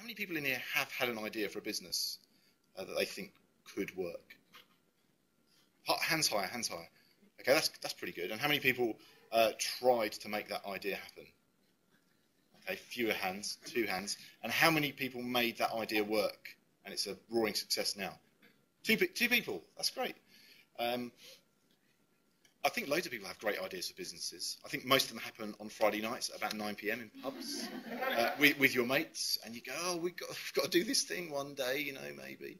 many people in here have had an idea for a business that they think could work? Hands higher, hands higher. Okay, that's pretty good. And how many people tried to make that idea happen? Okay, fewer hands, 2 hands. And how many people made that idea work? And it's a roaring success now. Two people. That's great. I think loads of people have great ideas for businesses. I think most of them happen on Friday nights at about 9 p.m. in pubs with your mates, and you go, oh, we've got to do this thing one day, you know, maybe.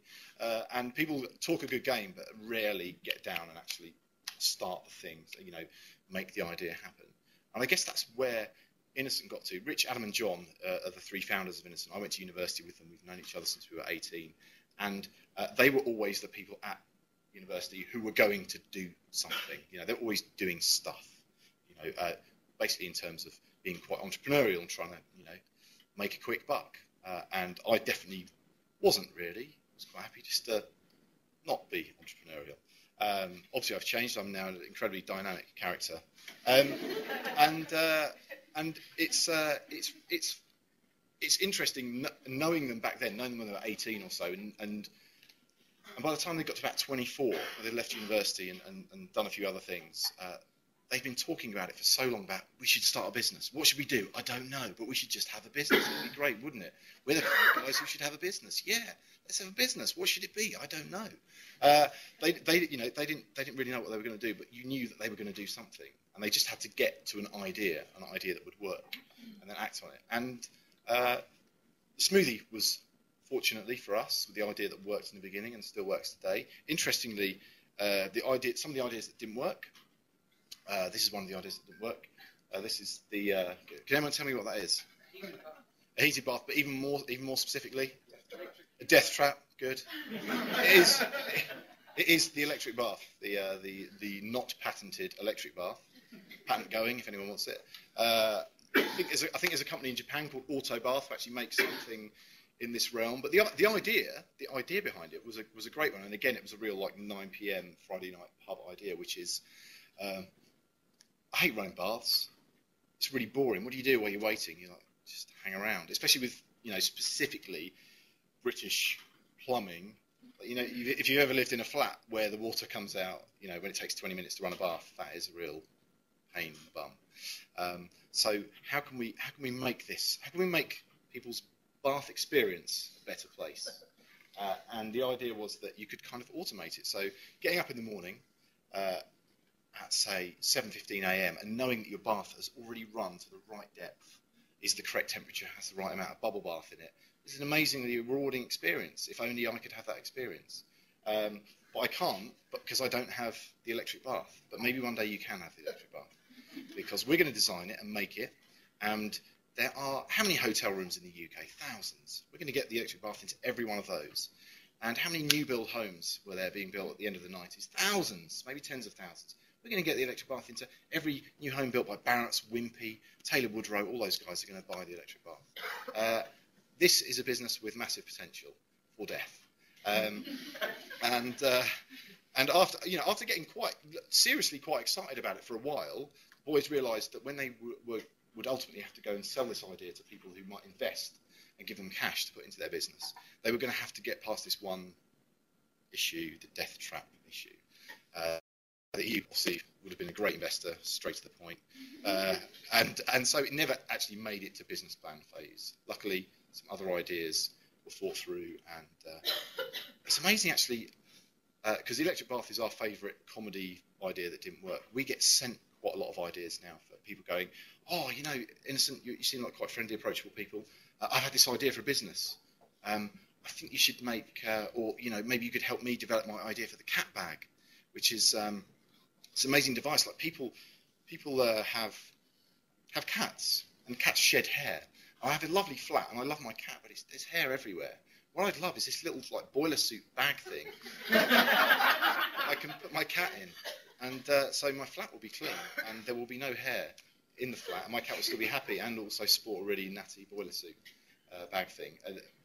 And people talk a good game, but rarely get down and actually start the thing, so, you know, make the idea happen. And I guess that's where Innocent got to. Rich, Adam and John are the 3 founders of Innocent. I went to university with them. We've known each other since we were 18. And they were always the people at university who were going to do something. You know, they're always doing stuff, you know, basically in terms of being quite entrepreneurial and trying to, you know, make a quick buck. And I definitely wasn't really. I was quite happy just to not be entrepreneurial. Obviously, I've changed. I'm now an incredibly dynamic character. And it's interesting knowing them back then, knowing them when they were 18 or so, and by the time they got to about 24, they left university and done a few other things, they've been talking about it for so long about, we should start a business. What should we do? I don't know, but we should just have a business. It'd be great, wouldn't it? We're the guys who should have a business. Yeah, let's have a business. What should it be? I don't know. They didn't really know what they were going to do, but you knew that they were going to do something, and they just had to get to an idea that would work, and then act on it. And the smoothie was, fortunately for us, with the idea that worked in the beginning and still works today. Interestingly, some of the ideas that didn't work. This is one of the ideas that didn't work. This is the. Can anyone tell me what that is? A heated bath, but even more specifically, a death trap. Good. It is the electric bath, the not patented electric bath. Patent going if anyone wants it. I think there's a company in Japan called Auto Bath who actually makes something in this realm, but the idea behind it was a great one, and again it was a real like 9 p.m. Friday night pub idea, which is I hate running baths. It's really boring. What do you do while you're waiting? You like just hang around, especially with, you know, specifically British plumbing. You know, if you've ever lived in a flat where the water comes out, you know, when it takes 20 minutes to run a bath, that is a real pain in the bum. So how can we make this? How can we make people's bath experience a better place? And the idea was that you could kind of automate it. So getting up in the morning at say 7:15 a.m. and knowing that your bath has already run to the right depth, is the correct temperature, has the right amount of bubble bath in it. It's an amazingly rewarding experience. If only I could have that experience. But I can't, because I don't have the electric bath. But maybe one day you can have the electric bath, because we're going to design it and make it. And there are, how many hotel rooms in the UK? Thousands. We're going to get the electric bath into every one of those. And how many new build homes were there being built at the end of the 90s? Thousands, maybe tens of thousands. We're going to get the electric bath into every new home built by Barratt's, Wimpey, Taylor Woodrow. All those guys are going to buy the electric bath. This is a business with massive potential for death. And after getting quite excited about it for a while, the boys realised that when they would ultimately have to go and sell this idea to people who might invest and give them cash to put into their business, they were going to have to get past this one issue, the death trap issue. That you obviously would have been a great investor, straight to the point, and so it never actually made it to business plan phase. Luckily, some other ideas were thought through, and it's amazing actually, because the electric bath is our favourite comedy idea that didn't work. We get sent quite a lot of ideas now for people going, oh, you know, Innocent, you seem like quite friendly, approachable people. I've had this idea for a business. I think you should make, or you know, maybe you could help me develop my idea for the cat bag, which is it's an amazing device. Like people have cats, and cats shed hair. I have a lovely flat, and I love my cat, but there's hair everywhere. What I'd love is this little like boiler suit bag thing I can put my cat in, and so my flat will be clean, and there will be no hair in the flat, and my cat will still be happy, and also sport a really natty boiler suit bag thing,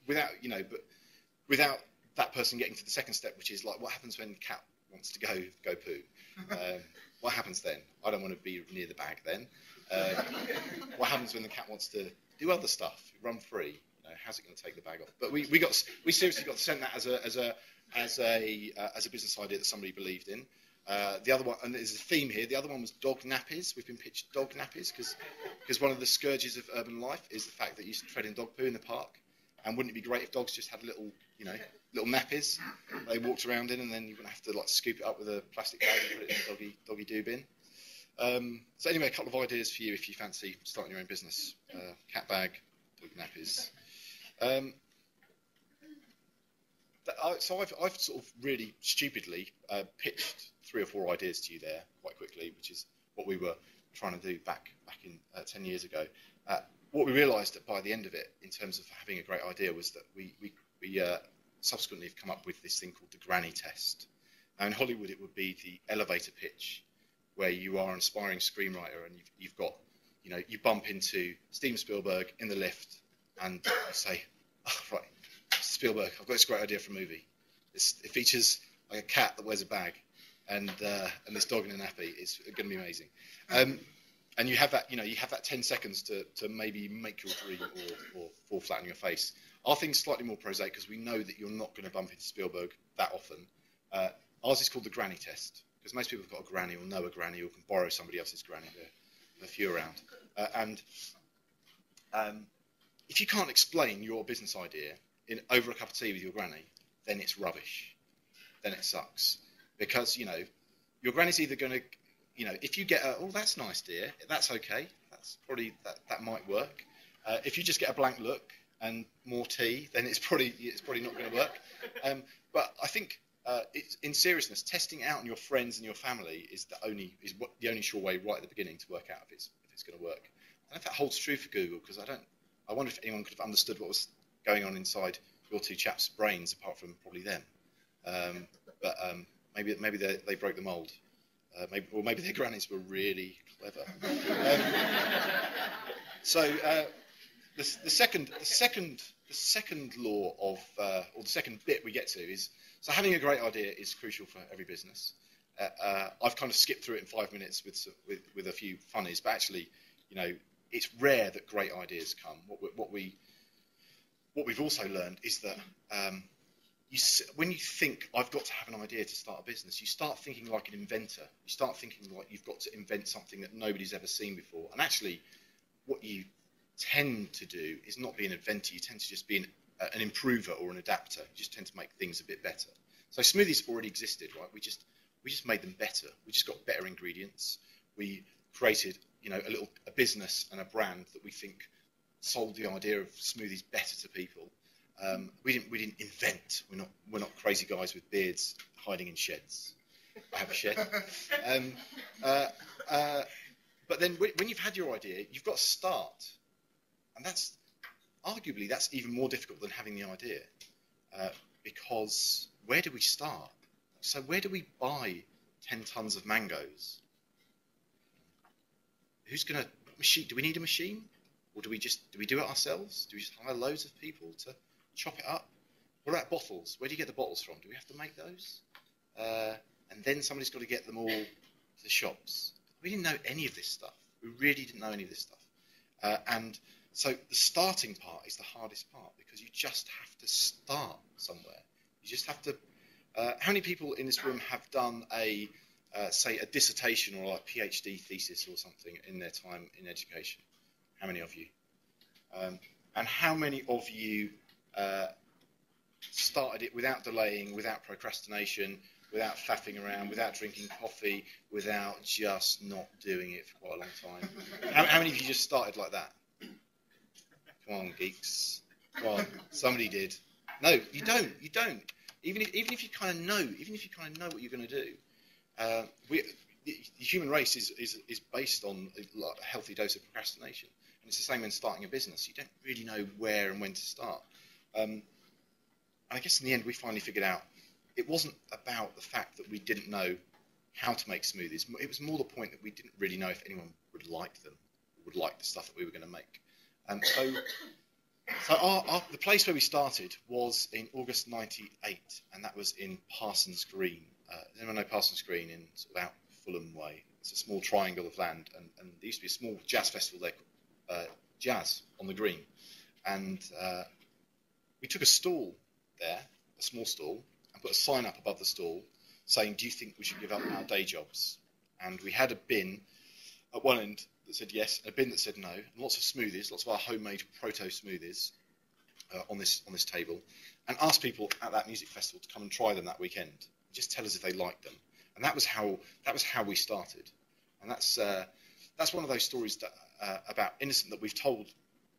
without that person getting to the second step, which is like, what happens when the cat wants to go poo? What happens then? I don't want to be near the bag then. What happens when the cat wants to do other stuff, run free? You how's it going to take the bag off? But we seriously got sent that as a business idea that somebody believed in. The other one, and there's a theme here, the other one was dog nappies. We've been pitched dog nappies because one of the scourges of urban life is the fact that you used to tread in dog poo in the park. And wouldn't it be great if dogs just had little nappies they walked around in, and then you wouldn't have to like scoop it up with a plastic bag and put it in the doggy doo bin. So anyway, a couple of ideas for you if you fancy starting your own business. Cat bag, dog nappies. So I've sort of really stupidly pitched 3 or 4 ideas to you there quite quickly, which is what we were trying to do back in 10 years ago. What we realised that by the end of it, in terms of having a great idea, was that we subsequently have come up with this thing called the granny test. Now in Hollywood, it would be the elevator pitch, where you are an aspiring screenwriter and you've got, you bump into Steven Spielberg in the lift and you say, oh, right, Spielberg, I've got this great idea for a movie. It features like a cat that wears a bag and this dog in a nappy. It's going to be amazing. And you have that, you have that 10 seconds to maybe make your dream or fall flat on your face. Our thing's slightly more prosaic because we know that you're not going to bump into Spielberg that often. Ours is called the granny test because most people have got a granny or know a granny or can borrow somebody else's granny. There are a few around. If you can't explain your business idea over a cup of tea with your granny, then it's rubbish. Then it sucks because, your granny's either going to, if you get oh, that's nice, dear, that's okay. That's probably, that might work. If you just get a blank look and more tea, then it's probably not going to work. But I think in seriousness, testing out on your friends and your family is the only sure way right at the beginning to work out if it's going to work. I don't know if that holds true for Google because I wonder if anyone could have understood what was going on inside your 2 chaps' brains apart from probably them. But maybe they broke the mould. Maybe their grannies were really clever. So the second law of, or the second bit we get to is, so having a great idea is crucial for every business. I've kind of skipped through it in 5 minutes with a few funnies, but actually, it's rare that great ideas come. What we've also learned is that when you think I've got to have an idea to start a business, you start thinking like an inventor. You start thinking like you've got to invent something that nobody's ever seen before. And actually, what you tend to do is not be an inventor. You tend to just be an improver or an adapter. You just tend to make things a bit better. So smoothies already existed, right? We just made them better. We just got better ingredients. We created, a business and a brand that we think sold the idea of smoothies better to people. We didn't invent. We're not crazy guys with beards hiding in sheds. I have a shed. But then when you've had your idea, you've got to start, and that's even more difficult than having the idea, because where do we start? So where do we buy 10 tons of mangoes? Do we need a machine? Or do we do it ourselves? Do we just hire loads of people to chop it up? What about bottles? Where do you get the bottles from? Do we have to make those? And then somebody's got to get them all to the shops. We didn't know any of this stuff. We really didn't know any of this stuff. And so the starting part is the hardest part because you just have to start somewhere. You just have to... how many people in this room have done say a dissertation or a PhD thesis or something in their time in education? How many of you? And how many of you started it without delaying, without procrastination, without faffing around, without drinking coffee, without just not doing it for quite a long time? How many of you just started like that? Come on, geeks. Come on, somebody did. No, you don't. You don't. Even if you kind of know what you're going to do. The human race is based on a healthy dose of procrastination. And it's the same when starting a business. You don't really know where and when to start. And I guess in the end, we finally figured out it wasn't about the fact that we didn't know how to make smoothies. It was more the point that we didn't really know if anyone would like them, would like the stuff that we were going to make. So the place where we started was in August '98, and that was in Parsons Green. Does anyone know Parsons Green in sort of out Fulham way? It's a small triangle of land, and there used to be a small jazz festival there called Jazz on the Green. And we took a stall there, a small stall, and put a sign up above the stall saying, do you think we should give up our day jobs? And we had a bin at one end that said yes, and a bin that said no, and lots of smoothies, lots of our homemade proto smoothies on this table, and asked people at that music festival to come and try them that weekend. Just tell us if they liked them. And that was how we started. And that's one of those stories that, about Innocent that we've told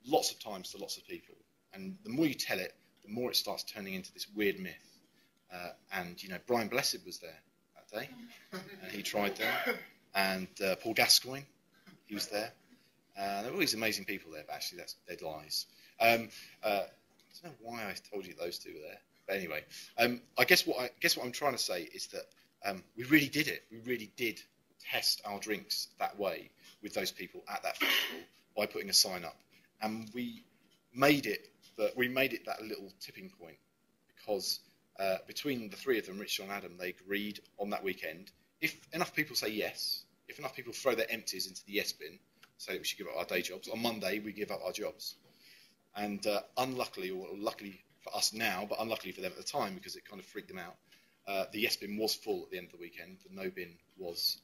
lots of times to lots of people. And the more you tell it, the more it starts turning into this weird myth. And Brian Blessed was there that day, and he tried them. And Paul Gascoigne, he was there. There were all these amazing people there, but actually that's dead lies. I don't know why I told you those two were there, but anyway, I guess what I'm trying to say is that we really did it. We really did test our drinks that way with those people at that festival by putting a sign up, and we made it that little tipping point because between the three of them, Rich, John, and Adam, they agreed on that weekend. If enough people say yes, if enough people throw their empties into the yes bin, say that we should give up our day jobs, on Monday we give up our jobs. And unluckily, or luckily for us now, but unluckily for them at the time because it kind of freaked them out, the yes bin was full at the end of the weekend. The no bin was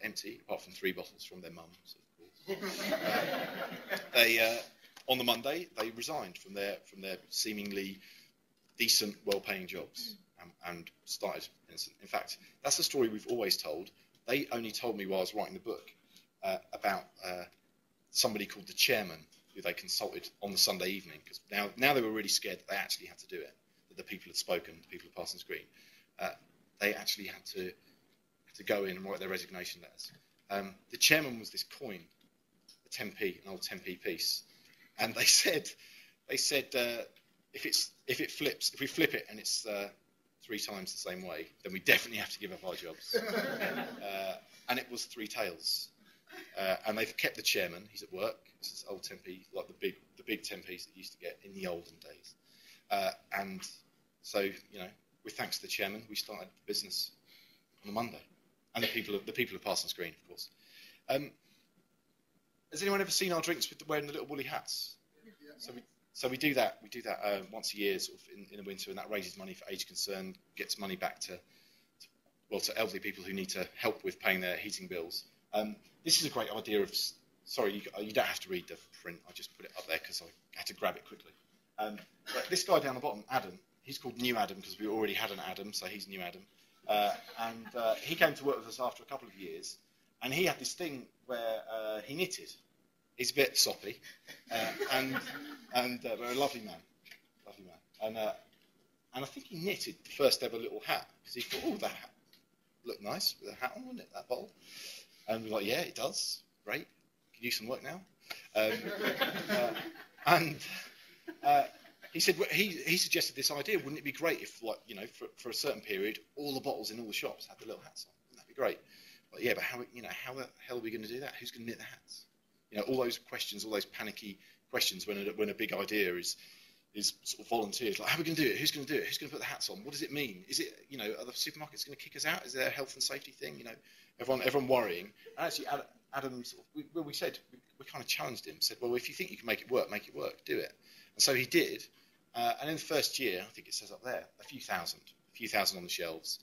empty, apart from 3 bottles from their mums, of course. On the Monday, they resigned from their seemingly decent, well-paying jobs and started Innocent. In fact, that's the story we've always told. They only told me while I was writing the book about somebody called the chairman, who they consulted on the Sunday evening, because now they were really scared that they actually had to do it, that the people had spoken, the people had passed on screen. They actually had to go in and write their resignation letters. The chairman was this coin, a 10p, an old 10p piece, and they said if we flip it and it's 3 times the same way, then we definitely have to give up our jobs. And it was 3 tails. And they've kept the chairman. He's at work. This is old 10p, like the big 10p's that you used to get in the olden days. And so, with thanks to the chairman, we started the business on a Monday. And the people have passed on screen, of course. Has anyone ever seen our drinks with wearing the little woolly hats? Yeah. So we do that. We do that once a year, sort of in the winter, and that raises money for Age Concern, gets money back to elderly people who need to help with paying their heating bills. This is a great idea of. Sorry, you don't have to read the print. I just put it up there because I had to grab it quickly. But this guy down the bottom, Adam, he's called New Adam because we already had an Adam, so he's New Adam. And he came to work with us after a couple of years, and he had this thing where he knitted. He's a bit soppy, but a lovely man, And I think he knitted the first ever little hat because he thought, oh, that hat looked nice with a hat on, wouldn't it? That bottle. And we're like, yeah, it does. Great. Can you do some work now? He said he suggested this idea. Wouldn't it be great if, for a certain period, all the bottles in all the shops had the little hats on? Wouldn't that be great? But yeah, but how the hell are we going to do that? Who's going to knit the hats? All those questions, all those panicky questions when a big idea is sort of volunteers. Like, how are we going to do it? Who's going to do it? Who's going to put the hats on? What does it mean? Is it, are the supermarkets going to kick us out? Is there a health and safety thing? Everyone worrying. And actually, Adam, we said, we kind of challenged him, said, well, if you think you can make it work, do it. And so he did. And in the first year, I think it says up there, a few thousand on the shelves,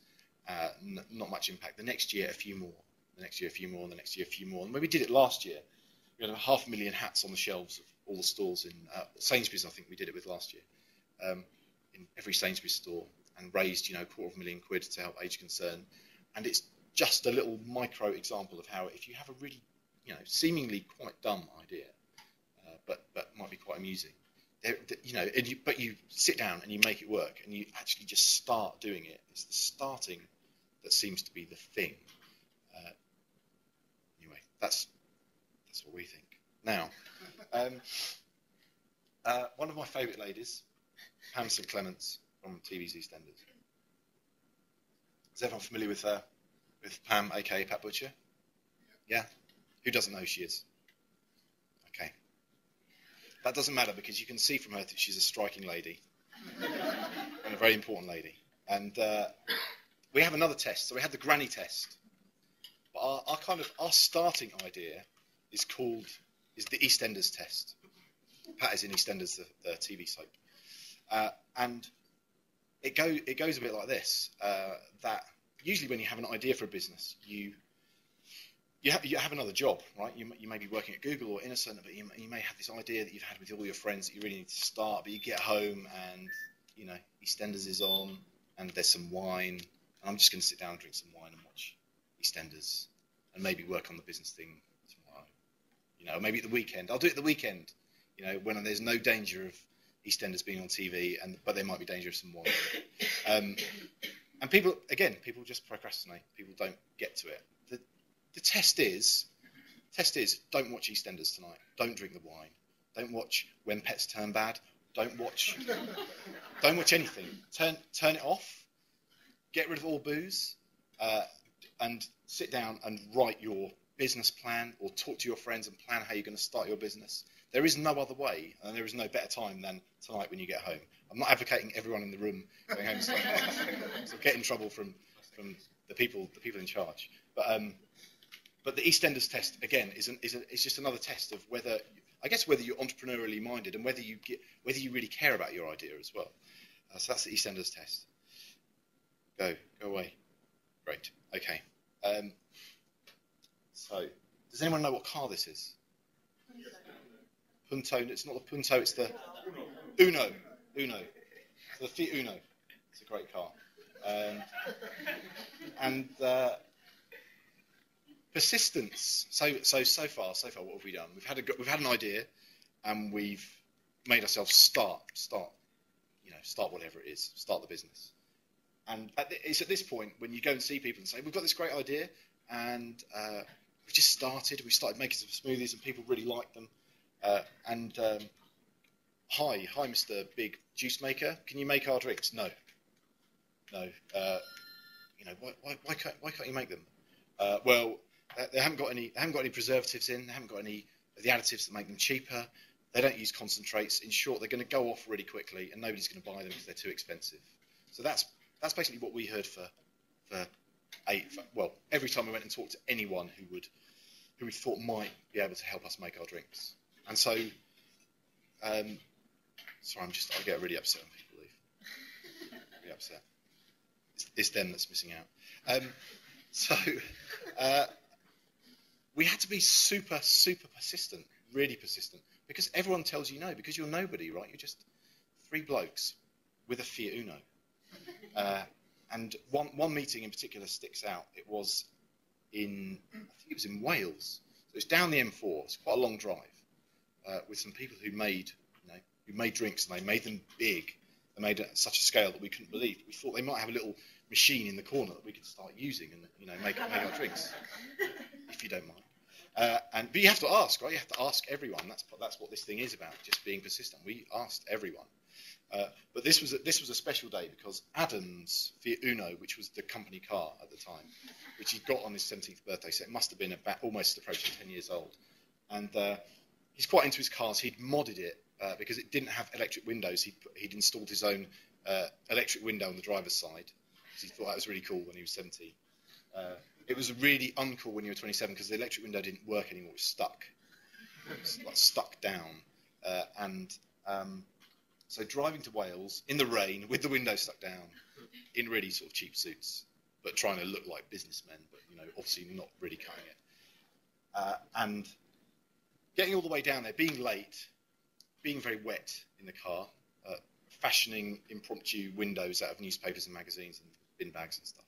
not much impact. The next year, a few more. The next year, a few more. And the next year, a few more. And when we did it last year, we had 500,000 hats on the shelves of all the stores in Sainsbury's. I think we did it with last year, in every Sainsbury's store, and raised £250,000 to help Age Concern. And it's just a little micro example of how if you have a really seemingly quite dumb idea, but might be quite amusing, but you sit down and you make it work and you actually just start doing it. It's the starting that seems to be the thing. Anyway, that's what we think. Now, one of my favourite ladies, Pam St Clements from TV's EastEnders. Is everyone familiar with Pam, aka Pat Butcher? Yeah? Who doesn't know who she is? Okay. That doesn't matter because you can see from her that she's a striking lady and a very important lady. And we have another test. So we had the granny test. But our starting idea is the EastEnders test. Pat is in EastEnders, the TV soap. And it goes a bit like this, that usually when you have an idea for a business, you have another job, right? You may be working at Google or Innocent, but you may have this idea that you've had with all your friends that you really need to start, but you get home and, you know, EastEnders is on and there's some wine, and I'm just going to sit down and drink some wine and watch EastEnders and maybe work on the business thing tomorrow. You know, maybe at the weekend. I'll do it at the weekend, you know, when there's no danger of EastEnders being on TV, but there might be danger of some wine. And people just procrastinate. People don't get to it. The test is, don't watch EastEnders tonight. Don't drink the wine. Don't watch When Pets Turn Bad. Don't watch anything. Turn it off. Get rid of all booze, and sit down and write your business plan, or talk to your friends and plan how you're going to start your business. There is no other way, and there is no better time than tonight when you get home. I'm not advocating everyone in the room going home tonight, so get in trouble from the people in charge. But the EastEnders test again is just another test of whether you're entrepreneurially minded and whether you really care about your idea as well. So that's the EastEnders test. Go away. Great. Okay. So does anyone know what car this is? Punto. It's not the Punto. It's the Uno. So the Fiat Uno. It's a great car. And persistence. So far, what have we done? We've had an idea, and we've made ourselves start whatever it is, start the business. And it's at this point when you go and see people and say, we've got this great idea, and we just started. We started making some smoothies, and people really like them. Hi, Mr. Big Juice Maker. Can you make our drinks? No. You know, why can't you make them? Well, they haven't got any preservatives in. They haven't got any of the additives that make them cheaper. They don't use concentrates. In short, they're going to go off really quickly, and nobody's going to buy them because they're too expensive. So that's basically what we heard every time we went and talked to anyone who we thought might be able to help us make our drinks. And so, sorry, I get really upset when people leave. Really upset. It's them that's missing out. We had to be super persistent, really persistent, because everyone tells you no, because you're nobody, right? You're just three blokes with a Fiat Uno. And one meeting in particular sticks out. It was I think it was in Wales. So it's down the M4. It's quite a long drive, with some people who made drinks, and they made them big. They made it at such a scale that we couldn't believe. We thought they might have a little machine in the corner that we could start using and make our drinks, if you don't mind. But you have to ask, right? You have to ask everyone. That's what this thing is about, just being persistent. We asked everyone. But this was a special day because Adam's Fiat Uno, which was the company car at the time, which he'd got on his 17th birthday, so it must have been almost approaching 10 years old. And he's quite into his cars. He'd modded it because it didn't have electric windows. He'd installed his own electric window on the driver's side because he thought that was really cool when he was 17. It was really uncool when you were 27 because the electric window didn't work anymore. It was stuck. It was like stuck down. So driving to Wales in the rain with the window stuck down in really sort of cheap suits, but trying to look like businessmen, but obviously not really cutting it. And getting all the way down there, being late, being very wet in the car, fashioning impromptu windows out of newspapers and magazines and bin bags and stuff,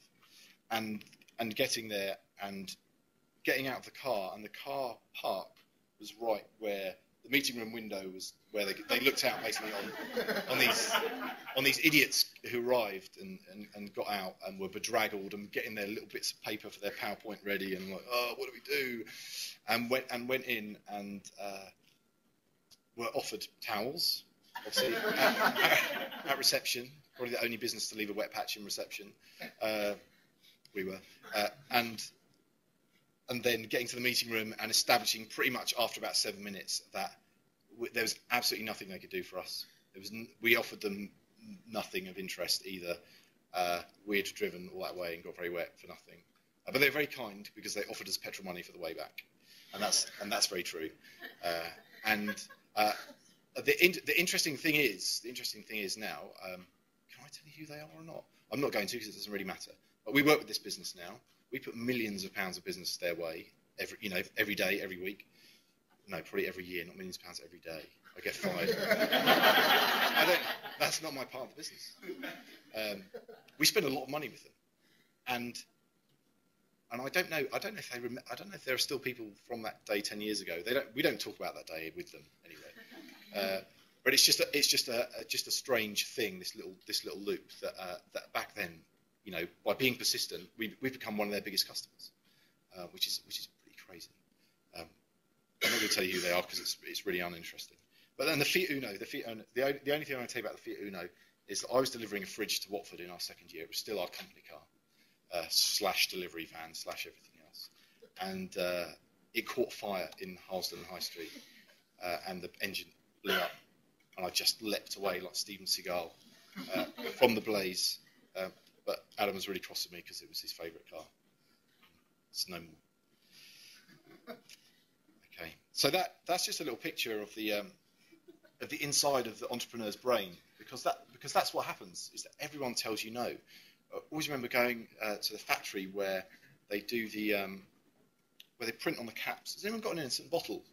and getting there and getting out of the car, and the car park was right where the meeting room window was, where they looked out basically on these idiots who arrived and got out and were bedraggled and getting their little bits of paper for their PowerPoint ready and like, oh, what do we do? And went in and were offered towels, obviously at reception. Probably the only business to leave a wet patch in reception. We were, and then getting to the meeting room and establishing pretty much after about 7 minutes that there was absolutely nothing they could do for us. We offered them nothing of interest either. We'd driven all that way and got very wet for nothing. But they were very kind because they offered us petrol money for the way back, and that's very true. the interesting thing is now. Can I tell you who they are or not? I'm not going to because it doesn't really matter. But we work with this business now. We put millions of pounds of business their way every day, every week. No, probably every year, not millions of pounds every day. I get fired. That's not my part of the business. We spend a lot of money with them, and I don't know if they I don't know if there are still people from that day 10 years ago. We don't talk about that day with them anyway. But it's just a strange thing. This little loop that back then, by being persistent, we've become one of their biggest customers, which is pretty crazy. I'm not going to tell you who they are because it's really uninteresting. But then the Fiat Uno, the only thing I want to tell you about the Fiat Uno is that I was delivering a fridge to Watford in our second year. It was still our company car, / delivery van / everything else. And it caught fire in Harlesden High Street, and the engine blew up. And I just leapt away like Steven Seagal from the blaze. But Adam was really cross with me because it was his favourite car. It's no more. Okay, so that's just a little picture of the inside of the entrepreneur's brain, because that's what happens, is that everyone tells you no. I always remember going to the factory where they do where they print on the caps. Has anyone got an innocent bottle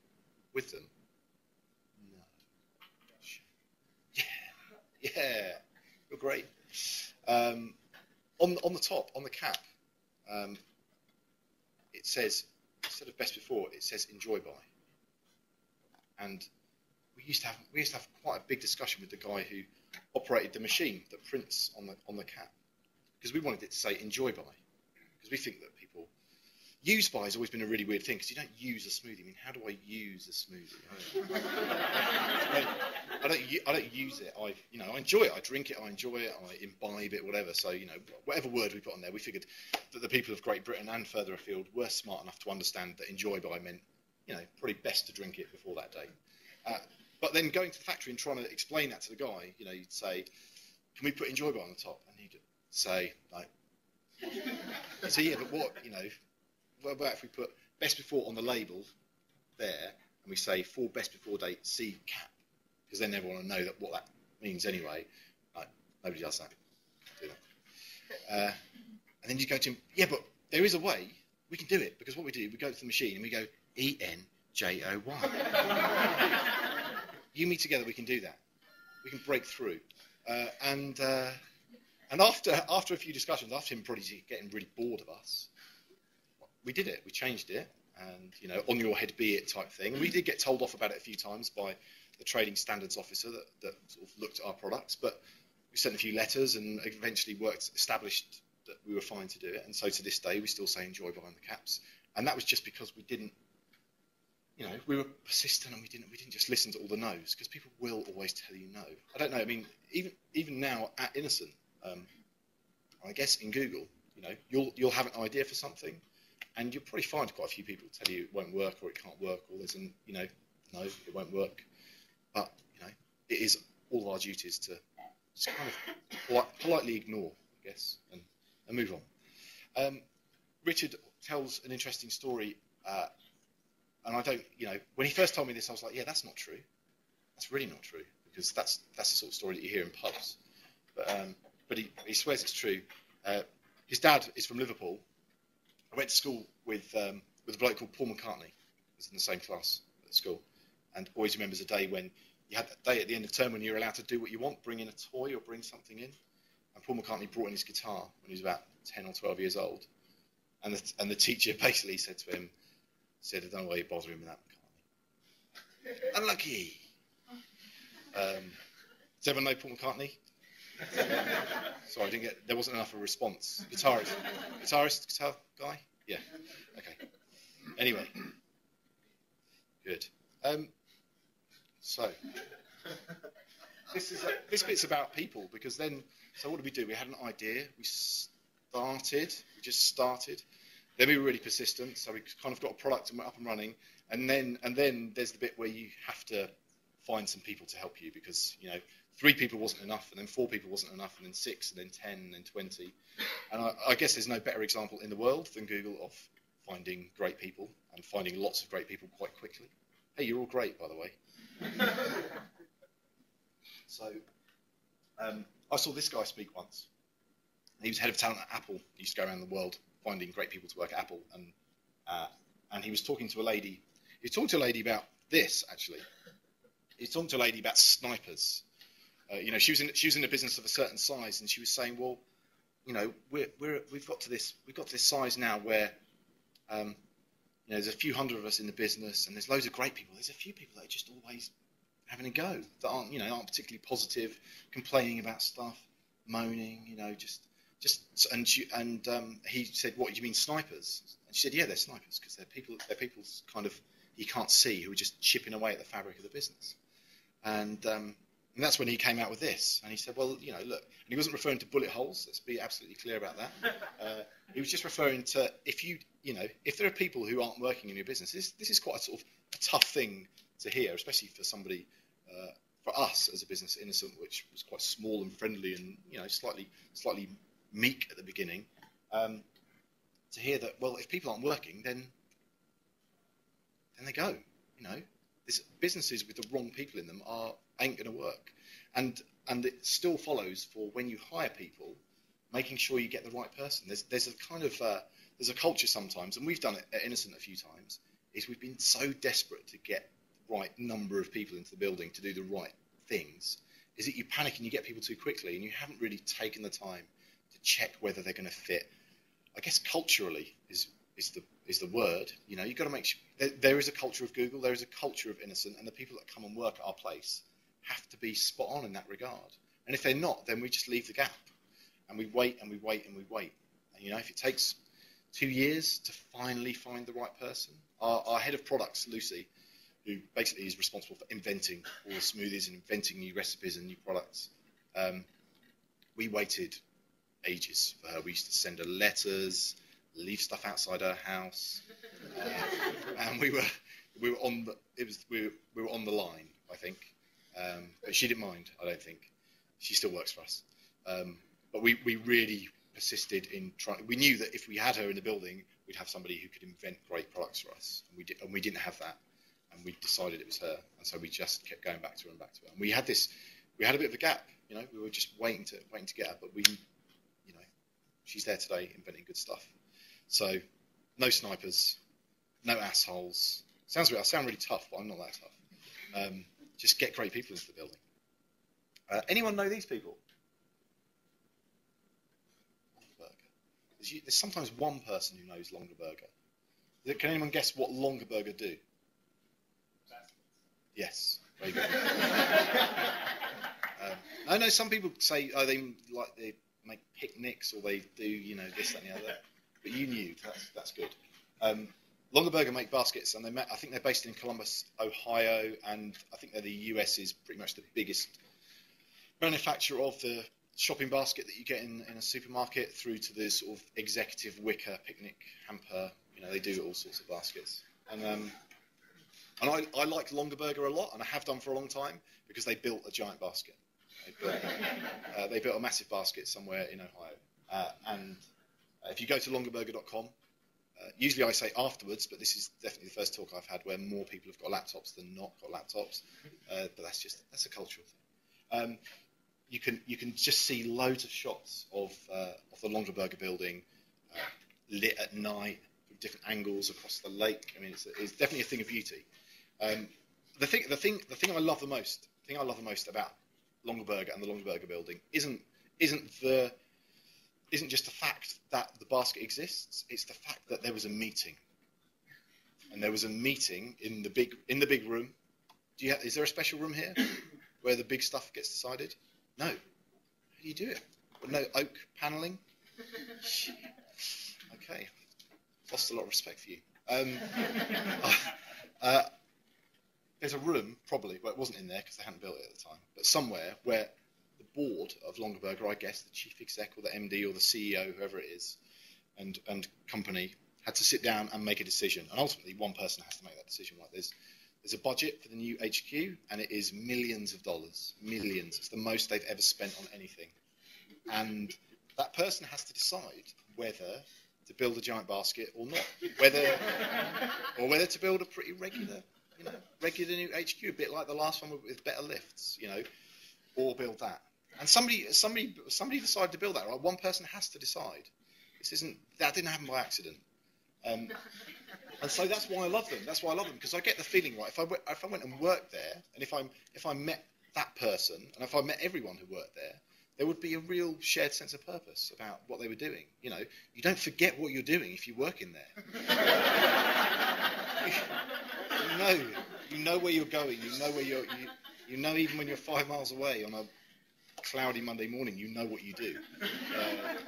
with them? No. Yeah, you're great. On the top, on the cap, it says, instead of best before, it says enjoy by. And we used to have quite a big discussion with the guy who operated the machine that prints on the cap, because we wanted it to say enjoy by, because we think that people use by has always been a really weird thing, because you don't use a smoothie. I mean, how do I use a smoothie? I don't use it. I enjoy it. I drink it. I enjoy it. I imbibe it. Whatever. So whatever word we put on there, we figured that the people of Great Britain and further afield were smart enough to understand that enjoy by meant probably best to drink it before that day. But then going to the factory and trying to explain that to the guy, you'd say, "Can we put enjoy by on the top?" And he'd say, "No." So yeah, but what what about if we put best before on the label there, and we say for best before date, see cap, because then everyone will know what that means anyway. No, nobody does that. Do that. And then you go to him, yeah, but there is a way we can do it, because what we do, we go to the machine and we go ENJOY. You, me, together, we can do that. We can break through. And after a few discussions, after him probably getting really bored of us, we did it. We changed it, and on your head be it type thing. And we did get told off about it a few times by the trading standards officer that sort of looked at our products, but we sent a few letters and eventually established that we were fine to do it. And so to this day, we still say enjoy behind the caps. And that was just because we didn't, we were persistent, and we didn't just listen to all the no's, because people will always tell you no. I don't know. I mean, even now at Innocent, I guess in Google, you'll have an idea for something, and you'll probably find quite a few people tell you it won't work, or it can't work, or there's no, it won't work. But it is all of our duties to just kind of politely ignore, I guess, and move on. Richard tells an interesting story, and I don't, when he first told me this, I was like, yeah, that's not true. That's really not true, because that's the sort of story that you hear in pubs. But he swears it's true. His dad is from Liverpool. I went to school with a bloke called Paul McCartney. He was in the same class at school, and always remembers a day when you had that day at the end of term when you were allowed to do what you want, bring in a toy or bring something in. And Paul McCartney brought in his guitar when he was about 10 or 12 years old, and the teacher basically said to him, I don't know why you're bothering with that, McCartney. Unlucky. Does everyone know Paul McCartney? Sorry, there wasn't enough of a response. Guitar guy? Yeah. Okay. Anyway. Good. So this bit's about people, because then, so what did? We had an idea. We just started. Then we were really persistent, so we kind of got a product and went up and running. And then there's the bit where you have to find some people to help you, because 3 people wasn't enough, and then 4 people wasn't enough, and then 6, and then 10, and then 20. And I guess there's no better example in the world than Google of finding great people, and finding lots of great people quite quickly. Hey, you're all great, by the way. So I saw this guy speak once. He was head of talent at Apple. He used to go around the world finding great people to work at Apple, and he was talking to a lady. He was talking to a lady about this, actually. He was talking to a lady about snipers. She was in a business of a certain size, and she was saying, well, we've got to this size now where there's a few hundred of us in the business, and there's loads of great people. There's a few people that are just always having a go, that aren't particularly positive, complaining about stuff, moaning, and he said, what, you mean snipers? And she said, yeah, they're snipers, because they're people kind of you can't see, who are just chipping away at the fabric of the business. And that's when he came out with this. And he said, well, look, and he wasn't referring to bullet holes. Let's be absolutely clear about that. He was just referring to if there are people who aren't working in your business, this is quite a sort of a tough thing to hear, especially for somebody, for us as a business, Innocent, which was quite small and friendly and slightly meek at the beginning, to hear that, well, if people aren't working, then they go. Businesses with the wrong people in them ain't going to work, and it still follows for when you hire people, making sure you get the right person. There's a kind of there's a culture sometimes, and we've done it at Innocent a few times. Is we've been so desperate to get the right number of people into the building to do the right things, is that you panic and you get people too quickly, and you haven't really taken the time to check whether they're going to fit. I guess culturally is the word. You've got to make sure there is a culture of Google, there is a culture of Innocent, and the people that come and work at our place have to be spot on in that regard. And if they're not, then we just leave the gap, and we wait and we wait and we wait. And if it takes 2 years to finally find the right person, our head of products, Lucy, who basically is responsible for inventing all the smoothies and inventing new recipes and new products, we waited ages for her. We used to send her letters, leave stuff outside her house, and we were on the line, I think, but she didn't mind. I don't think she still works for us, but we really persisted in trying. We knew that if we had her in the building, we'd have somebody who could invent great products for us, and we didn't have that, and we decided it was her, and so we just kept going back to her and back to her. And we had a bit of a gap. We were just waiting to get her, but she's there today inventing good stuff. So, no snipers, no assholes. I sound really tough, but I'm not that tough. Just get great people into the building. Anyone know these people? Longaberger. There's sometimes one person who knows Longaberger. Can anyone guess what Longaberger do? Yes, very good. No. Some people say they make picnics, or they do this, that, and the other. But you knew. That's good. Longaberger make baskets, and I think they're based in Columbus, Ohio, and I think they're the US's pretty much the biggest manufacturer of the shopping basket that you get in a supermarket, through to the sort of executive wicker picnic hamper. They do all sorts of baskets. And I like Longaberger a lot, and I have done for a long time, because they built a giant basket. They built a massive basket somewhere in Ohio, and if you go to longaberger.com, usually I say afterwards, but this is definitely the first talk I've had where more people have got laptops than not got laptops. But that's a cultural thing. You can just see loads of shots of the Longaberger building, lit at night from different angles across the lake. I mean, it's definitely a thing of beauty. The thing I love the most about Longaberger and the Longaberger building isn't just the fact that the basket exists. It's the fact that there was a meeting, and there was a meeting in the big room. Is there a special room here where the big stuff gets decided? No. How do you do it? No oak paneling. Okay, lost a lot of respect for you. There's a room, probably, well, it wasn't in there because they hadn't built it at the time, but somewhere where the board of Longaberger, I guess, the chief exec or the MD or the CEO, whoever it is, and company, had to sit down and make a decision. And ultimately, one person has to make that decision. Like there's a budget for the new HQ, and it is millions of dollars. Millions. It's the most they've ever spent on anything. And that person has to decide whether to build a giant basket or not. Whether to build a pretty regular new HQ, a bit like the last one with better lifts, or build that. And somebody decided to build that, right? One person has to decide. That didn't happen by accident. And so that's why I love them. That's why I love them, because I get the feeling, right? If I went and worked there, and if I met that person, and if I met everyone who worked there, there would be a real shared sense of purpose about what they were doing. You know, you don't forget what you're doing if you work in there. You know where you're going. You know where you know even when you're 5 miles away on a cloudy Monday morning, you know what you do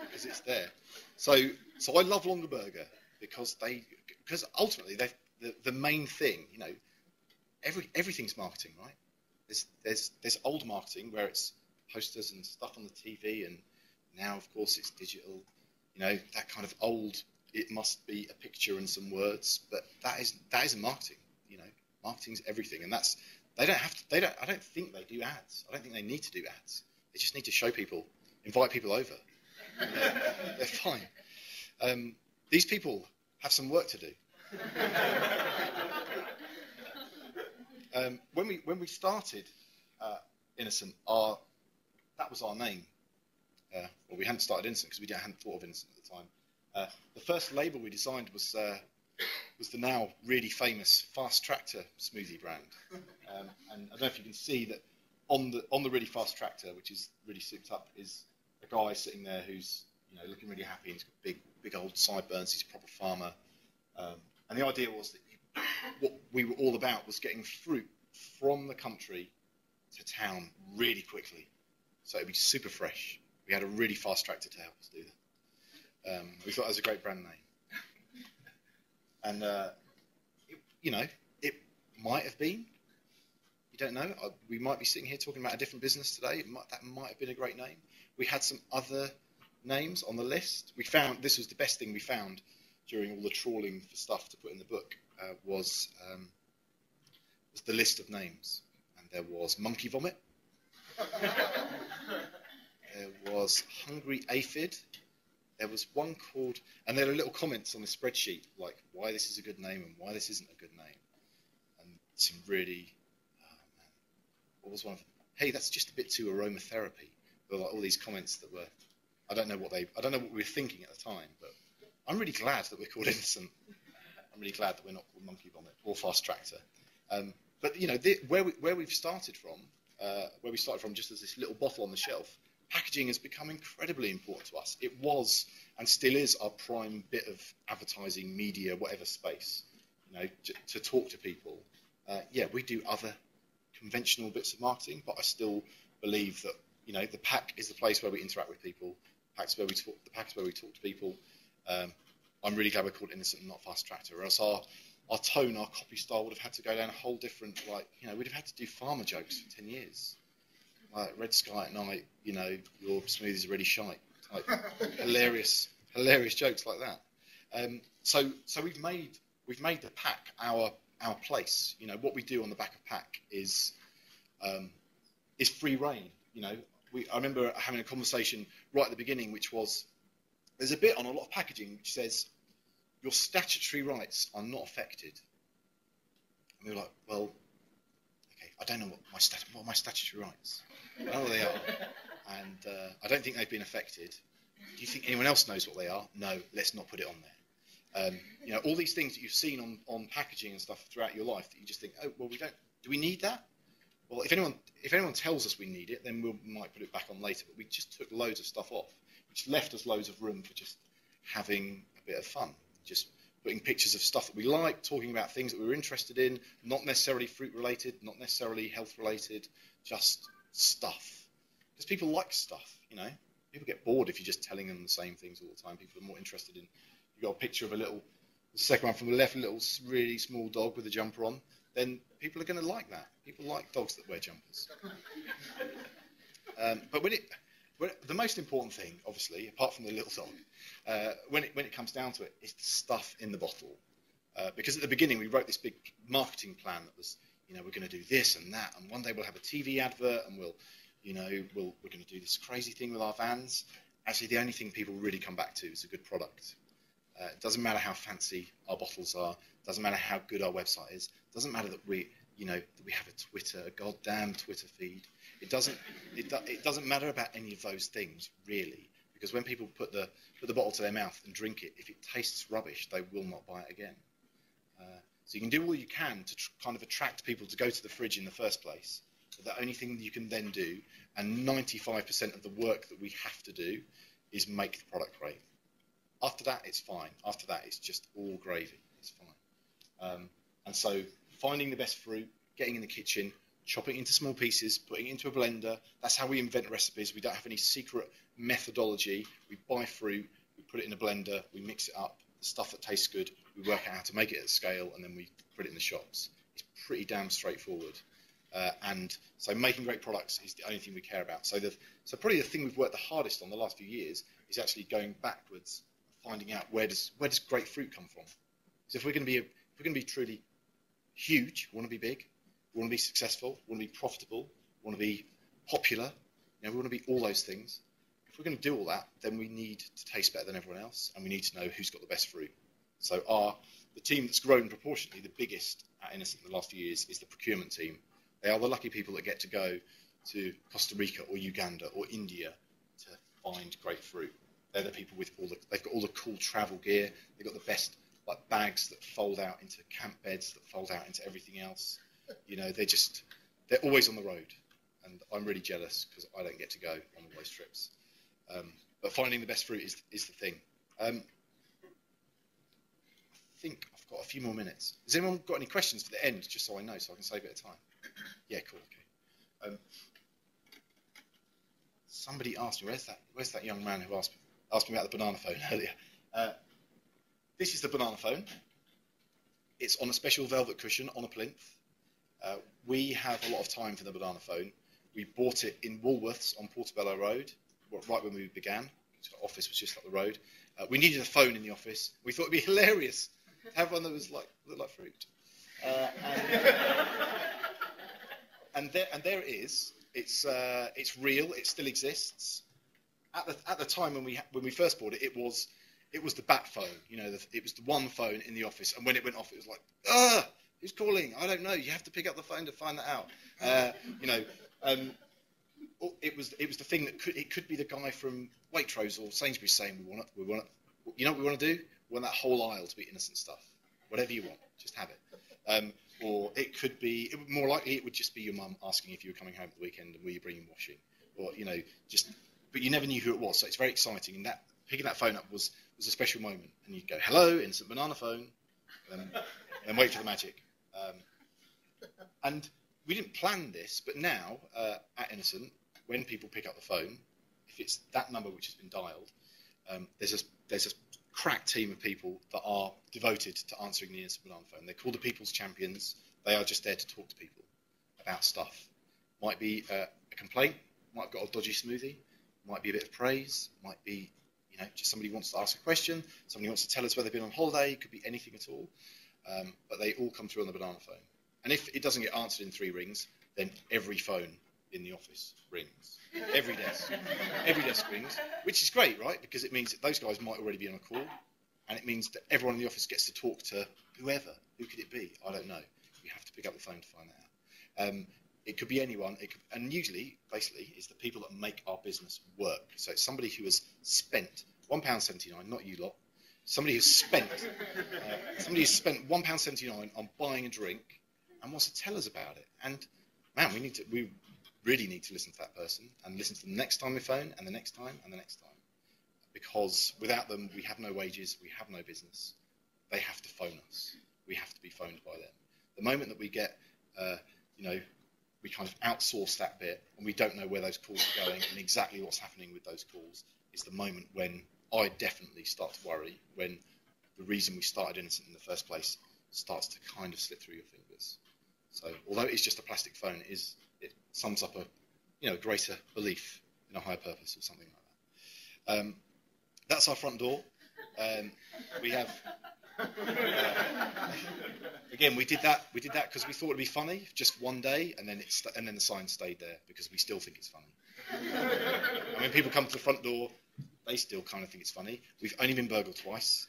because it's there. So I love Longaberger because ultimately the main thing, you know, everything's marketing, right? There's old marketing where it's posters and stuff on the TV, and now of course it's digital. You know, that kind of old. It must be a picture and some words, but that isn't marketing. You know, marketing's everything, and that's I don't think they do ads. I don't think they need to do ads. They just need to show people, invite people over. They're fine. These people have some work to do. When we started Innocent, that was our name. Well, we hadn't started Innocent because we hadn't thought of Innocent at the time. The first label we designed was the now really famous Fast Tractor smoothie brand. And I don't know if you can see that on the really Fast Tractor, which is really souped up, is a guy sitting there who's, you know, looking really happy, and he's got big old sideburns. He's a proper farmer. And the idea was that what we were all about was getting fruit from the country to town really quickly, so it'd be super fresh. We had a really Fast Tractor to help us do that. We thought it was a great brand name. And, it might have been. You don't know. We might be sitting here talking about a different business today. That might have been a great name. We had some other names on the list. This was the best thing we found during all the trawling for stuff to put in the book, was the list of names. And there was Monkey Vomit. There was Hungry Aphid. There was one called, and there are little comments on the spreadsheet like why this is a good name and why this isn't a good name, and some really, what was one of them? Hey, that's just a bit too aromatherapy. There were like all these comments that were, I don't know what we were thinking at the time, but I'm really glad that we're called Innocent. I'm really glad that we're not called Monkey Vomit or Fast Tractor. But you know, where we've started from, just as this little bottle on the shelf. Packaging has become incredibly important to us. It was and still is our prime bit of advertising, media, whatever space, you know, to talk to people. We do other conventional bits of marketing, but I still believe that, you know, the pack is the place where we interact with people. The pack is where we talk to people. I'm really glad we're called Innocent and not Fast Tractor, or else our tone, our copy style would have had to go down a whole different, we'd have had to do farmer jokes for 10 years. Like red sky at night, you know, your smoothies are really shite. Like hilarious jokes like that. So we've made the pack our place. You know, what we do on the back of pack is free reign. You know, I remember having a conversation right at the beginning, which was, there's a bit on a lot of packaging which says your statutory rights are not affected. And we were like, well, okay, I don't know what are my statutory rights. I don't know what they are, and I don't think they've been affected. Do you think anyone else knows what they are? No, let's not put it on there. You know, all these things that you've seen on packaging and stuff throughout your life that you just think, oh, well, do we need that? Well, if anyone tells us we need it, then we might put it back on later. But we just took loads of stuff off, which left us loads of room for just having a bit of fun, just putting pictures of stuff that we like, talking about things that we were interested in, not necessarily fruit related, not necessarily health related, just stuff. Because people like stuff, you know. People get bored if you're just telling them the same things all the time. People are more interested in, you've got a picture of the second one from the left, a little really small dog with a jumper on, then people are going to like that. People like dogs that wear jumpers. But the most important thing, obviously, apart from the little dog, when it comes down to it, is the stuff in the bottle. Because at the beginning we wrote this big marketing plan that was, you know, we're going to do this and that, and one day we'll have a TV advert, and we're going to do this crazy thing with our vans. Actually, the only thing people really come back to is a good product. It doesn't matter how fancy our bottles are. It doesn't matter how good our website is. It doesn't matter that we have a goddamn Twitter feed. It doesn't matter about any of those things really, because when people put the bottle to their mouth and drink it, if it tastes rubbish, they will not buy it again. So you can do all you can to kind of attract people to go to the fridge in the first place. But the only thing you can then do, and 95% of the work that we have to do, is make the product great. After that, it's fine. After that, it's just all gravy. It's fine. And so finding the best fruit, getting in the kitchen, chopping it into small pieces, putting it into a blender. That's how we invent recipes. We don't have any secret methodology. We buy fruit, we put it in a blender, we mix it up. The stuff that tastes good, we work out how to make it at scale, and then we put it in the shops. It's pretty damn straightforward. And so making great products is the only thing we care about. So probably the thing we've worked the hardest on the last few years is actually going backwards, finding out where does great fruit come from. So if we're going to be truly huge, we want to be big, we want to be successful, we want to be profitable, we want to be popular, we want to be all those things. If we're going to do all that, then we need to taste better than everyone else, and we need to know who's got the best fruit. So the team that's grown proportionately the biggest at Innocent in the last few years is the procurement team. They are the lucky people that get to go to Costa Rica or Uganda or India to find great fruit. They're the people with they've got all the cool travel gear. They've got the best bags that fold out into camp beds, that fold out into everything else. They're always on the road, and I'm really jealous because I don't get to go on all those trips. But finding the best fruit is the thing. I think I've got a few more minutes. Has anyone got any questions for the end, just so I know, so I can save a bit of time? Yeah, cool. Okay. Somebody asked me, where's that young man who asked me about the banana phone earlier? This is the banana phone. It's on a special velvet cushion on a plinth. We have a lot of time for the banana phone. We bought it in Woolworths on Portobello Road, right when we began. Our office was just up the road. We needed a phone in the office. We thought it'd be hilarious to have one that was looked like fruit. And there it is. It's real. It still exists. At the time when we first bought it, it was the bat phone. It was the one phone in the office. And when it went off, it was like, who's calling? I don't know. You have to pick up the phone to find that out. It was the thing that could be the guy from Waitrose or Sainsbury's saying we want what we want to do? We want that whole aisle to be Innocent stuff. Whatever you want, just have it. Or it could be, more likely it would just be your mum asking if you were coming home at the weekend and were you bringing washing, or but you never knew who it was, so it's very exciting. And picking that phone up was a special moment. And you'd go, hello, Innocent banana phone, and then wait for the magic. And we didn't plan this, but now at Innocent, when people pick up the phone, if it's that number which has been dialed, there's a crack team of people that are devoted to answering the Innocent banana phone. They're called the People's Champions. They are just there to talk to people about stuff. Might be a complaint, might have got a dodgy smoothie, might be a bit of praise, might be just somebody wants to ask a question, somebody wants to tell us where they've been on holiday, it could be anything at all. But they all come through on the banana phone. And if it doesn't get answered in 3 rings, then every phone in the office rings. Every desk rings, which is great, right? Because it means that those guys might already be on a call, and it means that everyone in the office gets to talk to whoever. Who could it be? I don't know. You have to pick up the phone to find that out. It could be anyone, and usually, basically, it's the people that make our business work. So it's somebody who has spent £1.79, not you lot. Somebody who's spent £1.79 on buying a drink and wants to tell us about it. And man, we really need to listen to that person and listen to them next time we phone, and the next time, and the next time. Because without them, we have no wages, we have no business. They have to phone us. We have to be phoned by them. The moment that we get, we kind of outsource that bit, and we don't know where those calls are going and exactly what's happening with those calls, is the moment when I definitely start to worry, when the reason we started Innocent in the first place starts to kind of slip through your fingers. So although it's just a plastic phone, it sums up a greater belief in a higher purpose or something like that. That's our front door. We have again, we did that because we thought it'd be funny just one day, and then the sign stayed there because we still think it's funny. And when people come to the front door, they still kind of think it's funny. We've only been burgled twice.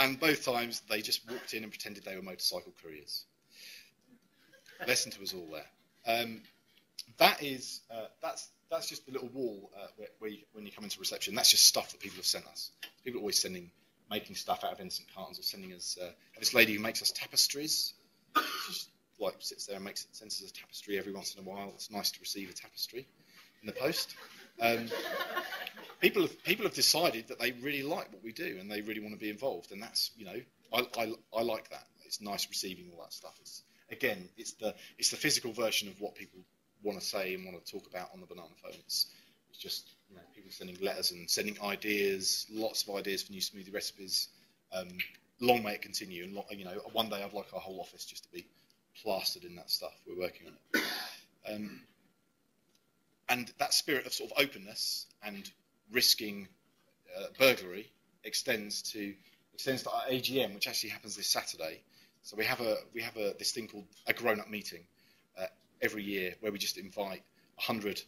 And both times they just walked in and pretended they were motorcycle couriers. Lesson to us all there. That's just the little wall where when you come into reception. That's just stuff that people have sent us. People are always making stuff out of innocent cartons, or sending us. This lady who makes us tapestries. Just like sits there and sends us a tapestry every once in a while. It's nice to receive a tapestry in the post. People have decided that they really like what we do and they really want to be involved, and that's, I like that. It's nice receiving all that stuff. It's the physical version of what people want to say and want to talk about on the banana phone. It's just people sending letters and sending ideas, lots of ideas for new smoothie recipes. Long may it continue, and one day I'd like our whole office just to be plastered in that stuff. We're working on it. And that spirit of sort of openness and risking burglary extends to our AGM, which actually happens this Saturday. So we have this thing called a grown-up meeting every year, where we just invite 100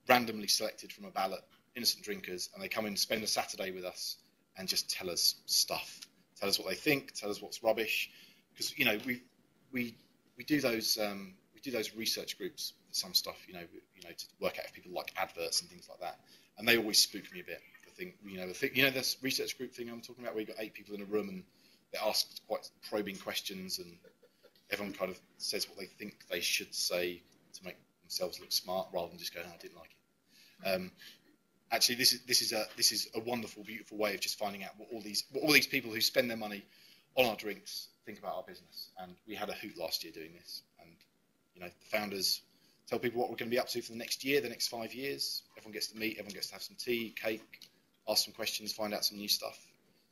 randomly selected from a ballot innocent drinkers, and they come in and spend a Saturday with us and just tell us stuff, tell us what they think, tell us what's rubbish, because we do those research groups for some stuff, to work out if people like adverts and things like that, and they always spook me a bit. This research group thing I'm talking about, where you've got 8 people in a room and they ask quite probing questions, and everyone kind of says what they think they should say to make themselves look smart, rather than just going, "Oh, I didn't like it." Actually, this is a wonderful, beautiful way of just finding out what all these people who spend their money on our drinks think about our business. And we had a hoot last year doing this, and the founders tell people what we're going to be up to for the next year, the next 5 years. Everyone gets to meet, everyone gets to have some tea, cake, ask some questions, find out some new stuff.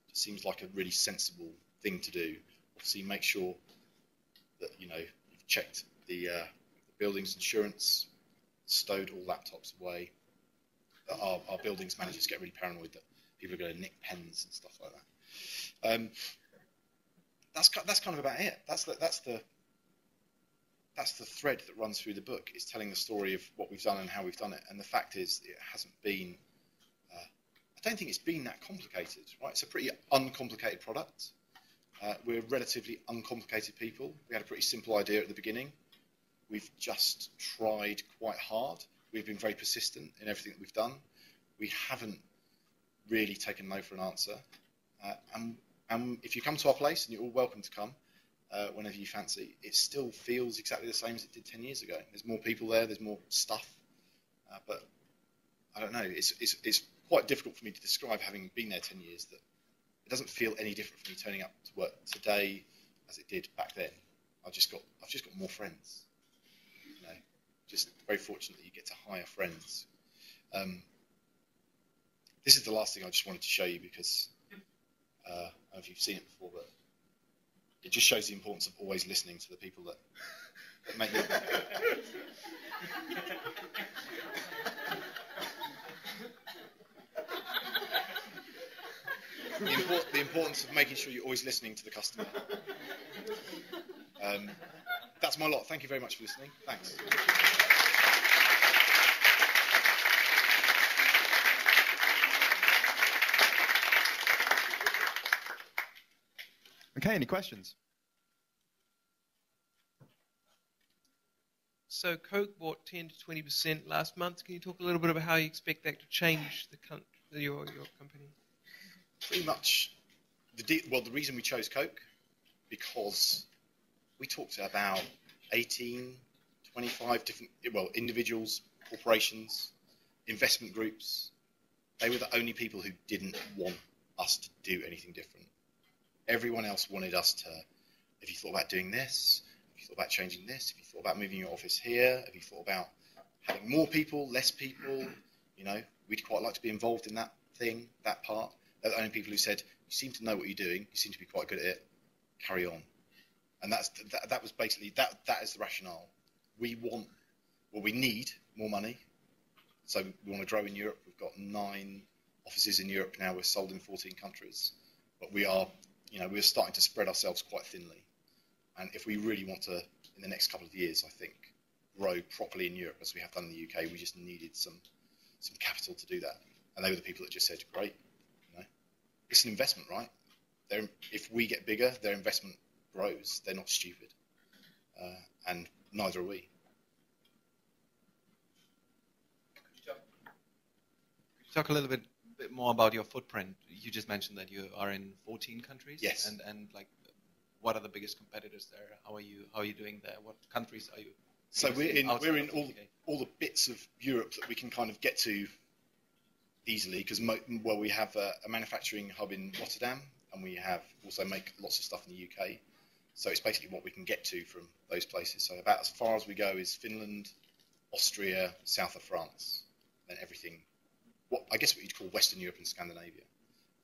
It seems like a really sensible thing to do. Obviously, make sure that you've checked the building's insurance, stowed all laptops away. Our buildings managers get really paranoid that people are going to nick pens and stuff like that. That's kind of about it. That's the thread that runs through the book, is telling the story of what we've done and how we've done it. And the fact is, it hasn't been. I don't think it's been that complicated, right? It's a pretty uncomplicated product. We're relatively uncomplicated people. We had a pretty simple idea at the beginning. We've just tried quite hard. We've been very persistent in everything that we've done. We haven't really taken no for an answer. And if you come to our place, and you're all welcome to come whenever you fancy, it still feels exactly the same as it did 10 years ago. There's more people there, there's more stuff, but I don't know. It's quite difficult for me to describe, having been there 10 years, that it doesn't feel any different for me turning up to work today as it did back then. I've just got more friends. Just very fortunate that you get to hire friends. This is the last thing I just wanted to show you, because I don't know if you've seen it before, but it just shows the importance of always listening to the people that make you. The importance of making sure you're always listening to the customer. That's my lot. Thank you very much for listening. Thanks. Okay, any questions? So Coke bought 10 to 20% last month. Can you talk a little bit about how you expect that to change your company? Pretty much, the reason we chose Coke, because we talked to about 18, 25 different, individuals, corporations, investment groups. They were the only people who didn't want us to do anything different. Everyone else wanted us to, have you thought about doing this? Have you thought about changing this? Have you thought about moving your office here? Have you thought about having more people, less people? We'd quite like to be involved in that thing, that part. They're the only people who said, you seem to know what you're doing, you seem to be quite good at it, carry on. And that was basically, that is the rationale. We need more money. So we want to grow in Europe. We've got 9 offices in Europe now. We're sold in 14 countries. But we're starting to spread ourselves quite thinly. And if we really want to, in the next couple of years, I think, grow properly in Europe as we have done in the UK, we just needed some capital to do that. And they were the people that just said, great, it's an investment, right? if we get bigger, their investment grows. They're not stupid, and neither are we. Talk a little bit more about your footprint. You just mentioned that you are in 14 countries. Yes. And like, what are the biggest competitors there? How are you doing there? What countries are you? So we're in UK? all the bits of Europe that we can kind of get to easily, because we have a manufacturing hub in Rotterdam, and we have also make lots of stuff in the UK. So it's basically what we can get to from those places. So about as far as we go is Finland, Austria, south of France, and everything. I guess what you'd call Western Europe and Scandinavia.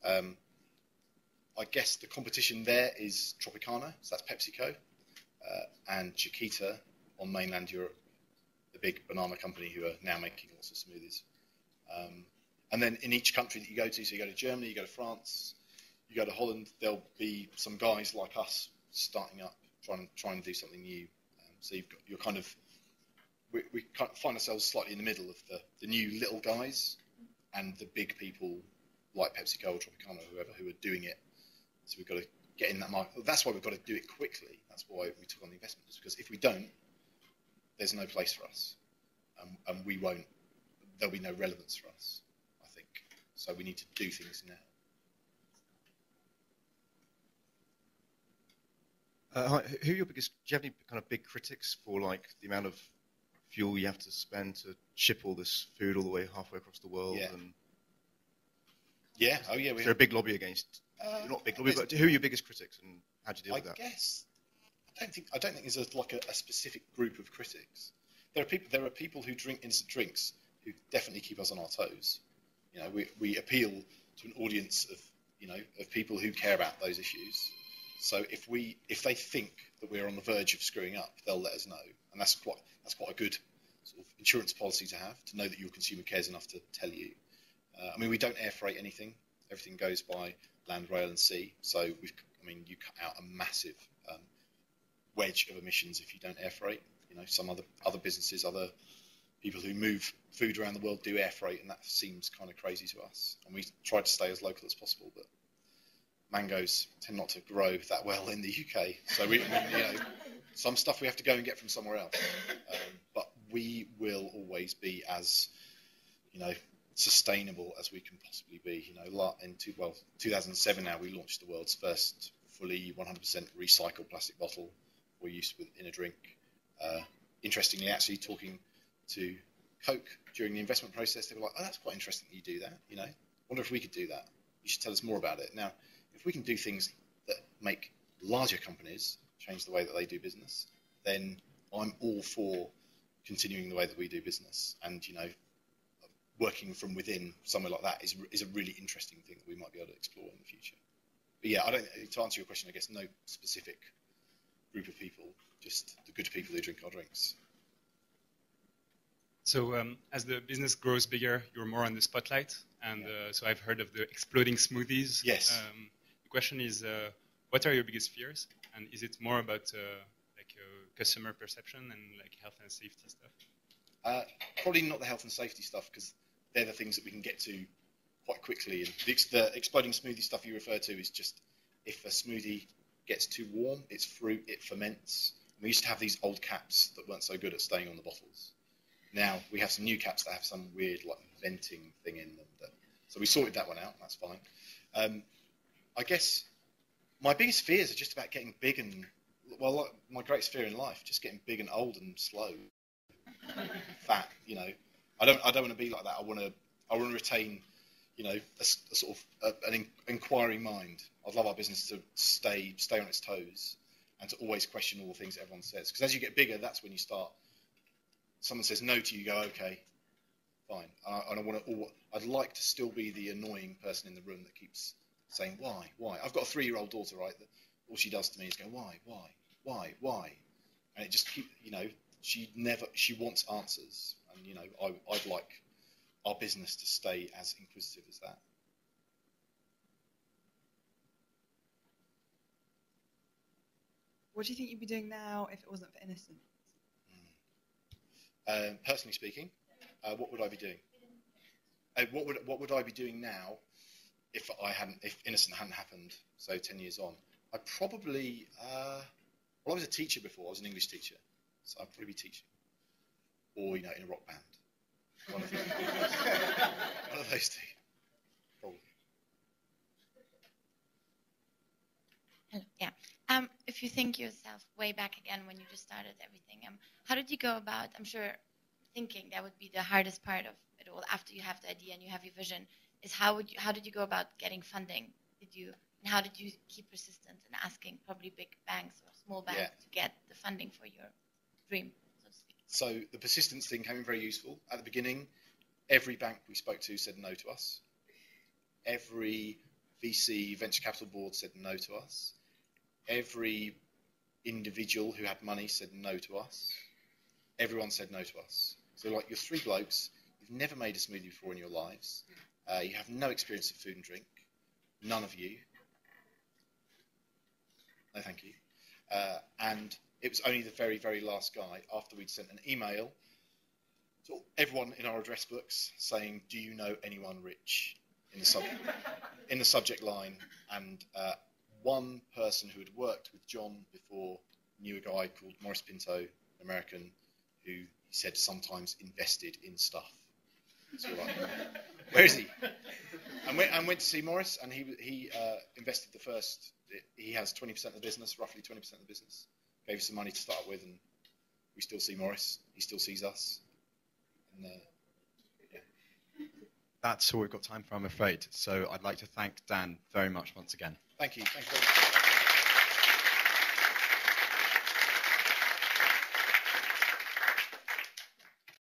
I guess the competition there is Tropicana, so that's PepsiCo, and Chiquita on mainland Europe, the big banana company who are now making lots of smoothies. And then in each country that you go to, so you go to Germany, you go to France, you go to Holland, there'll be some guys like us starting up, trying to do something new. So you're kind of, we kind of find ourselves slightly in the middle of the new little guys and the big people like PepsiCo or Tropicana, whoever, who are doing it. So we've got to get in that market. That's why we've got to do it quickly. That's why we took on the investment. Because if we don't, there's no place for us, and we won't. There'll be no relevance for us, I think. So we need to do things now. Hi, who are your biggest? Do you have any kind of big critics for like the amount of fuel you have to spend to ship all this food all the way halfway across the world? Yeah. And Yeah. Oh yeah. is there a big lobby against? Not big lobby, but who are your biggest critics, and how do you deal with that? I guess I don't think there's a specific group of critics. There are people who drink instant drinks who definitely keep us on our toes. You know, we appeal to an audience of people who care about those issues. So if they think that we're on the verge of screwing up, they'll let us know, and that's quite a good sort of insurance policy to have, to know that your consumer cares enough to tell you. I mean, we don't air freight anything. Everything goes by land, rail, and sea. So you cut out a massive wedge of emissions if you don't air freight. You know, some other businesses, other people who move food around the world do air freight, and that seems kind of crazy to us. And we try to stay as local as possible, but mangoes tend not to grow that well in the UK. So some stuff we have to go and get from somewhere else. But we will always be as, sustainable as we can possibly be. In 2007 now, we launched the world's first fully 100% recycled plastic bottle for use in a drink. Interestingly, actually talking to Coke during the investment process, they were like, "Oh, that's quite interesting that you do that. Wonder if we could do that. You should tell us more about it." Now, if we can do things that make larger companies change the way that they do business, then I'm all for continuing the way that we do business. And working from within somewhere like that is a really interesting thing that we might be able to explore in the future. But yeah, to answer your question, I guess no specific group of people, just the good people who drink our drinks. So as the business grows bigger, you're more on the spotlight, and so I've heard of the exploding smoothies. Yes. The question is, what are your biggest fears, and is it more about customer perception and health and safety stuff? Probably not the health and safety stuff, because they're the things that we can get to quite quickly. And the exploding smoothie stuff you refer to is just if a smoothie gets too warm, it's fruit, it ferments. We used to have these old caps that weren't so good at staying on the bottles. Now we have some new caps that have some weird venting thing in them. So we sorted that one out. That's fine. I guess my biggest fears are just about getting big and, my greatest fear in life, just getting big and old and slow, fat. I don't want to be like that. I want to retain, a sort of an inquiring mind. I'd love our business to stay on its toes and to always question all the things that everyone says. Because as you get bigger, that's when you start. Someone says no to you, go okay, fine. And I'd like to still be the annoying person in the room that keeps saying why. I've got a 3-year-old daughter, right? That all she does to me is go why, and it just keeps. She wants answers, and I'd like our business to stay as inquisitive as that. What do you think you'd be doing now if it wasn't for Innocent? Personally speaking, what would I be doing? What would I be doing now if Innocent hadn't happened, so 10 years on, I probably, I was a teacher before. I was an English teacher, so I'd probably be teaching, or in a rock band. One of those two, probably. Hello. Yeah. If you think yourself way back again when you just started everything, how did you go about? I'm sure thinking that would be the hardest part of it all. After you have the idea and you have your vision, is how did you go about getting funding? And how did you keep persistent in asking probably big banks or small banks to get the funding for your dream, so to speak? So the persistence thing came in very useful. At the beginning, every bank we spoke to said no to us. Every VC, venture capital board, said no to us. Every individual who had money said no to us. Everyone said no to us. So like, you're three blokes, you've never made a smoothie before in your lives. You have no experience of food and drink. None of you. No, thank you. And it was only the very, very last guy, after we'd sent an email to everyone in our address books saying, do you know anyone rich? In the subject line. And one person who had worked with John before knew a guy called Morris Pinto, an American, who he said sometimes invested in stuff. So we're like, where is he? And went to see Morris, and he invested the first. He has 20% of the business, roughly 20% of the business. Gave us some money to start with, and we still see Morris. He still sees us. And, That's all we've got time for, I'm afraid. So I'd like to thank Dan very much once again. Thank you. Thank you very much.